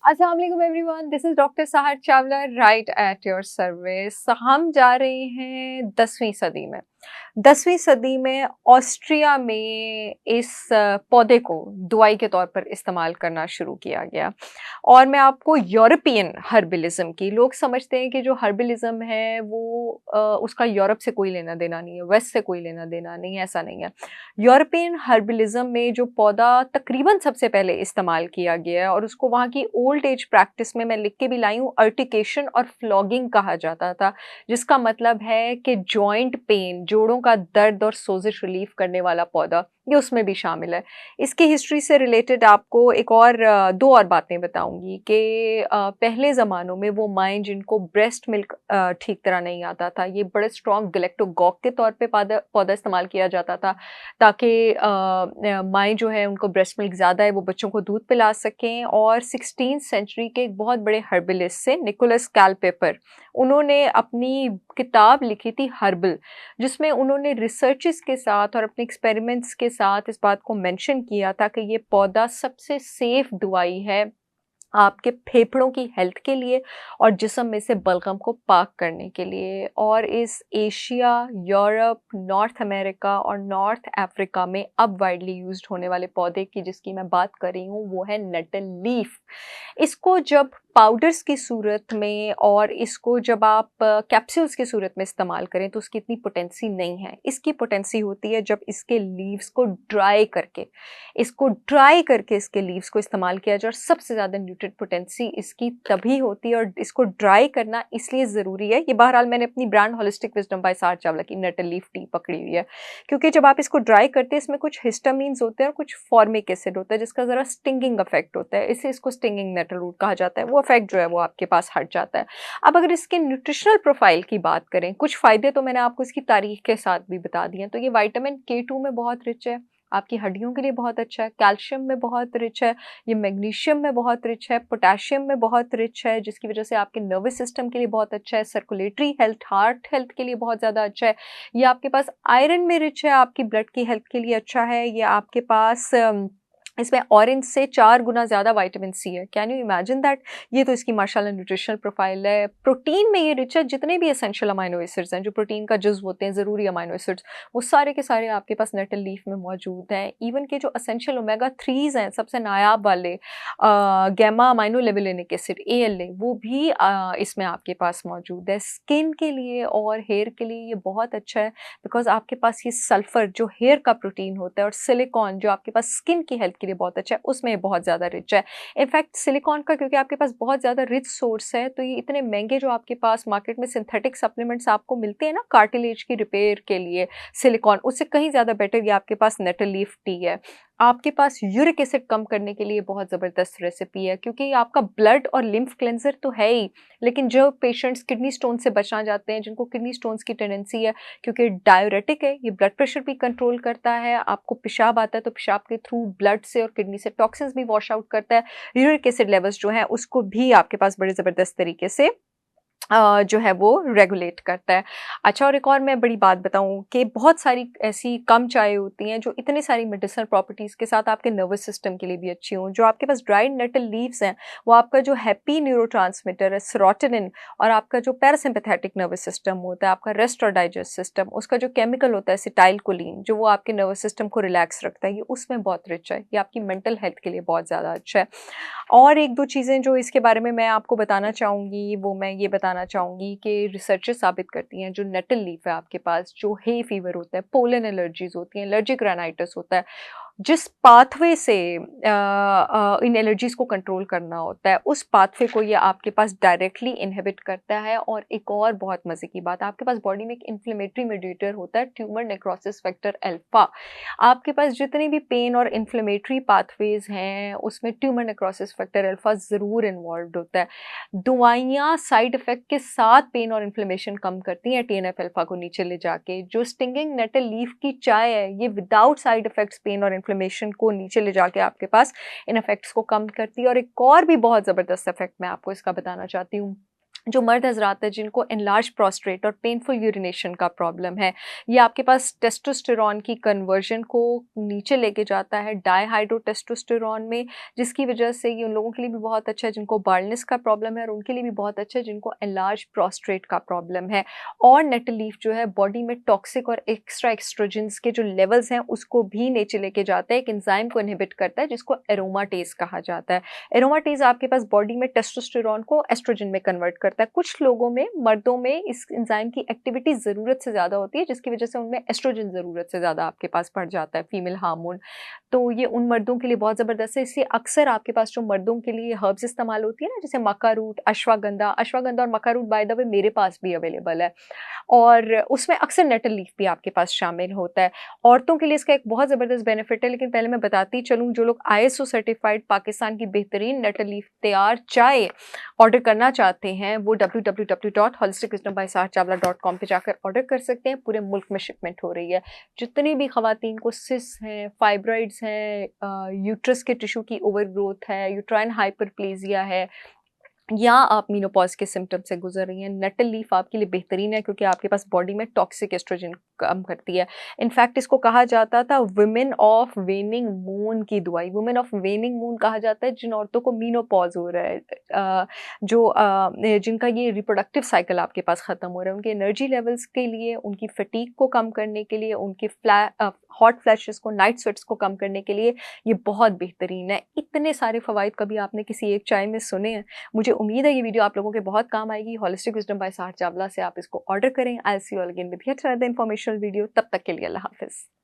अस्सलाम वालेकुम everyone, this is doctor Sahar Chawla right at your service. हम जा रहे हैं 10वीं सदी में। 10वीं सदी में ऑस्ट्रिया में इस पौधे को दवाई के तौर पर इस्तेमाल करना शुरू किया गया। और मैं आपको यूरोपियन हर्बलिज्म की, लोग समझते हैं कि जो हर्बलिज्म है वो उसका यूरोप से कोई लेना देना नहीं है, वेस्ट से कोई लेना देना नहीं है, ऐसा नहीं है। यूरोपियन हर्बलिज्म में जो पौधा तकरीबन सबसे पहले इस्तेमाल किया गया है और उसको वहाँ की ओल्ड एज प्रैक्टिस में मैं लिख के भी लाई हूँ, अर्टिकेशन और फ्लॉगिंग कहा जाता था, जिसका मतलब है कि जॉइंट पेन, जोड़ों का दर्द और सोजिश रिलीफ करने वाला पौधा, ये उसमें भी शामिल है। इसकी हिस्ट्री से रिलेटेड आपको एक और दो और बातें बताऊंगी कि पहले ज़मानों में वो माएँ जिनको ब्रेस्ट मिल्क ठीक तरह नहीं आता था, ये बड़े स्ट्रॉन्ग गैलेक्टोगॉक के तौर पे पौधा पौधा इस्तेमाल किया जाता था, ताकि माएँ जो है उनको ब्रेस्ट मिल्क ज़्यादा है वो बच्चों को दूध पिला सकें। और 16th सेंचुरी के एक बहुत बड़े हर्बलिस्ट से निकोलस कैलपेपर, उन्होंने अपनी किताब लिखी थी हर्बल, जिसमें उन्होंने रिसर्चेस के साथ और अपने एक्सपेरिमेंट्स के साथ इस बात को मेंशन किया था कि ये पौधा सबसे सेफ दवाई है आपके फेफड़ों की हेल्थ के लिए और जिस्म में से बलगम को पाक करने के लिए। और इस एशिया, यूरोप, नॉर्थ अमेरिका और नॉर्थ अफ्रीका में अब वाइडली यूज्ड होने वाले पौधे की जिसकी मैं बात कर रही हूँ वो है नेटल लीफ। इसको जब पाउडर्स की सूरत में और इसको जब आप कैप्सूल्स की सूरत में इस्तेमाल करें तो उसकी इतनी पोटेंसी नहीं है। इसकी पोटेंसी होती है जब इसके लीव्स को ड्राई करके इसके लीव्स को इस्तेमाल किया जाए। और सबसे ज़्यादा न्यूट्रिएंट पोटेंसी इसकी तभी होती है, और इसको ड्राई करना इसलिए ज़रूरी है, ये बहरहाल मैंने अपनी ब्रांड होलिस्टिक विजडम बाय सार चावला की नेटल लीफ टी पकड़ी हुई है, क्योंकि जब आप इसको ड्राई करते हैं इसमें कुछ हिस्टामीन्स होते हैं और कुछ फॉर्मिक एसिड होता है जिसका ज़रा स्टिंगिंग इफेक्ट होता है, इससे इसको स्टिंगिंग नेटल रूट कहा जाता है। वो इफेक्ट जो है वो आपके पास हट जाता है। अब अगर इसके न्यूट्रिशनल प्रोफाइल की बात करें, कुछ फ़ायदे तो मैंने आपको इसकी तारीख के साथ भी बता दिए हैं। तो ये विटामिन K2 में बहुत रिच है, आपकी हड्डियों के लिए बहुत अच्छा है, कैल्शियम में बहुत रिच है, ये मैग्नीशियम में बहुत रिच है, पोटेशियम में बहुत रिच है, जिसकी वजह से आपके नर्वस सिस्टम के लिए बहुत अच्छा है, सर्कुलेटरी हेल्थ, हार्ट हेल्थ के लिए बहुत ज़्यादा अच्छा है। ये आपके पास आयरन में रिच है, आपकी ब्लड की हेल्थ के लिए अच्छा है। ये आपके पास इसमें ऑरेंज से 4 गुना ज़्यादा विटामिन सी है। Can you imagine that? ये तो इसकी माशाल्लाह न्यूट्रिशनल प्रोफाइल है। प्रोटीन में ये रिच है, जितने भी एसेंशियल अमाइनो एसिड्स हैं, जो प्रोटीन का जुज़्व होते हैं, ज़रूरी अमाइनो एसिड्स, वो सारे के सारे आपके पास नेटल लीफ में मौजूद हैं। इवन के जो एसेंशियल ओमेगा 3s हैं, सबसे नायाब वाले गैमा अमाइनो लेविलेनिक एसिड ALA, वो भी इसमें आपके पास मौजूद है। स्किन के लिए और हेयर के लिए ये बहुत अच्छा है, बिकॉज़ आपके पास ये सल्फर जो हेयर का प्रोटीन होता है और सिलिकॉन जो आपके पास स्किन की हेल्थ के लिए बहुत अच्छा है, उसमें बहुत ज़्यादा रिच है। इनफैक्ट सिलिकॉन का क्योंकि आपके पास बहुत ज़्यादा रिच सोर्स है, तो ये इतने महँगे जो आपके पास मार्केट में सिंथेटिक सप्लीमेंट्स आपको मिलते हैं ना कार्टिलेज की रिपेयर के लिए सिलिकॉन, उससे कहीं ज़्यादा बेटर ये आपके पास नेटल लीफ टी है। आपके पास यूरिक एसिड कम करने के लिए बहुत ज़बरदस्त रेसिपी है, क्योंकि आपका ब्लड और लिम्फ क्लेंजर तो है ही, लेकिन जो पेशेंट्स किडनी स्टोन से बचना चाहते हैं, जिनको किडनी स्टोन्स की टेंडेंसी है, क्योंकि डाययूरेटिक है, ये ब्लड प्रेशर भी कंट्रोल करता है, आपको पेशाब आता है तो पेशाब के थ्रू ब्लड से और किडनी से टॉक्सिन्स भी वॉश आउट करता है, यूरिक एसिड लेवल्स जो हैं उसको भी आपके पास बड़े ज़बरदस्त तरीके से जो है वो रेगुलेट करता है। अच्छा, और एक और मैं बड़ी बात बताऊँ कि बहुत सारी ऐसी कम चाय होती हैं जो इतनी सारी मेडिसिनल प्रॉपर्टीज़ के साथ आपके नर्वस सिस्टम के लिए भी अच्छी हों। जो आपके पास ड्राइड नेटल लीव्स हैं, वो आपका जो हैप्पी न्यूरोट्रांसमीटर है सेरोटोनिन, और आपका जो पैरासिम्पैथेटिक नर्वस सिस्टम होता है, आपका रेस्ट और डाइजेस्ट सिस्टम, उसका जो केमिकल होता है एसिटाइलकोलिन, जो वो आपके नर्वस सिस्टम को रिलैक्स रखता है, ये उसमें बहुत रिच है। ये आपकी मेंटल हेल्थ के लिए बहुत ज़्यादा अच्छा है। और 1-2 चीज़ें जो इसके बारे में मैं आपको बताना चाहूँगी, वो मैं ये बताना चाहूँगी कि रिसर्चेस साबित करती हैं, जो नेटल लीफ है आपके पास, जो हे फीवर होता है, पोलन एलर्जीज़ होती हैं, एलर्जिक राइनाइटिस होता है, जिस पाथवे से इन एलर्जीज़ को कंट्रोल करना होता है, उस पाथवे को ये आपके पास डायरेक्टली इनहिबिट करता है। और एक और बहुत मज़े की बात, आपके पास बॉडी में एक इन्फ्लेमेटरी मीडिएटर होता है, ट्यूमर नेक्रोसिस फैक्टर अल्फा। आपके पास जितनी भी पेन और इन्फ्लेमेटरी पाथवेज़ हैं, उसमें ट्यूमर नेक्रोसिस फैक्टर अल्फा ज़रूर इन्वॉल्व्ड होता है। दवाइयाँ साइड इफ़ेक्ट के साथ पेन और इन्फ्लेमेशन कम करती हैं TNF अल्फा को नीचे ले जाके। जो स्टिंगिंग नेटल लीफ की चाय है, ये विदाउट साइड इफ़ेक्ट्स पेन और इन्फ्लेमेशन को नीचे ले जाके आपके पास इन इफ़ेक्ट्स को कम करती है। और एक और भी बहुत ज़बरदस्त इफ़ेक्ट मैं आपको इसका बताना चाहती हूँ। जो मर्द हज़रात हैं जिनको एनलार्ज प्रोस्टेट और पेनफुल यूरिनेशन का प्रॉब्लम है, ये आपके पास टेस्टोस्टेरॉन की कन्वर्जन को नीचे लेके जाता है डायहाइड्रोटेस्टोस्टेरॉन में, जिसकी वजह से ये उन लोगों के लिए भी बहुत अच्छा है जिनको बाल्डनेस का प्रॉब्लम है, और उनके लिए भी बहुत अच्छा है जिनको एनलार्ज प्रोस्टेट का प्रॉब्लम है। और नेटल लीफ जो है बॉडी में टॉक्सिक और एक्स्ट्रा एस्ट्रोजेंस के जो लेवल्स हैं उसको भी नीचे लेके जाता है, एक एंजाइम को इनहिबिट करता है जिसको एरोमाटेज कहा जाता है। एरोमाटेज आपके पास बॉडी में टेस्टोस्टेरॉन को एस्ट्रोजन में कन्वर्ट करता है। कुछ लोगों में, मर्दों में इस एंजाइम की एक्टिविटी ज़रूरत से ज़्यादा होती है, जिसकी वजह से उनमें एस्ट्रोजन ज़रूरत से ज़्यादा आपके पास बढ़ जाता है, फीमेल हार्मोन। तो ये उन मर्दों के लिए बहुत ज़बरदस्त है, इसलिए अक्सर आपके पास जो मर्दों के लिए हर्ब्स इस्तेमाल होती है ना, जैसे मक्का रूट, अश्वगंधा, अश्वगंधा और मक्का रूट बाय द वे मेरे पास भी अवेलेबल है, और उसमें अक्सर नेटल लीफ भी आपके पास शामिल होता है। औरतों के लिए इसका एक बहुत ज़बरदस्त बेनिफिट है, लेकिन पहले मैं बताती चलूँ, जो लोग आईएसओ सर्टिफाइड पाकिस्तान की बेहतरीन नेटल लीफ तैयार चाय ऑर्डर करना चाहते हैं, वो www.holisticwisdombysaarchavla.com पे जाकर ऑर्डर कर सकते हैं। पूरे मुल्क में शिपमेंट हो रही है। जितनी भी ख़वातीन को सिस हैं, फाइब्रॉइड्स हैं, यूट्रस के टिश्यू की ओवरग्रोथ है, यूट्राइन हाइपरप्लेजिया है, या आप मेनोपॉज़ के सिम्पटम से गुज़र रही हैं, नेटल लीफ आपके लिए बेहतरीन है, क्योंकि आपके पास बॉडी में टॉक्सिक एस्ट्रोजन कम करती है। इनफैक्ट इसको कहा जाता था वुमेन ऑफ वेनिंग मून की दवाई। वुमेन ऑफ वेनिंग मून कहा जाता है जिन औरतों को मेनोपॉज़ हो रहा है, जिनका ये रिप्रोडक्टिव साइकिल आपके पास ख़त्म हो रहा है, उनके एनर्जी लेवल्स के लिए, उनकी फटीग को कम करने के लिए, उनके हॉट फ्लैशेस को, नाइट स्वेट्स को कम करने के लिए ये बहुत बेहतरीन है। इतने सारे फ़वाइद कभी आपने किसी एक चाय में सुने हैं? मुझे उम्मीद है ये वीडियो आप लोगों के बहुत काम आएगी। होलिस्टिक विज़डम बाय सार चावला से आप इसको ऑर्डर करें। I will see you all again with yet another informational video. तब तक के लिए अल्लाह हाफ़िज़।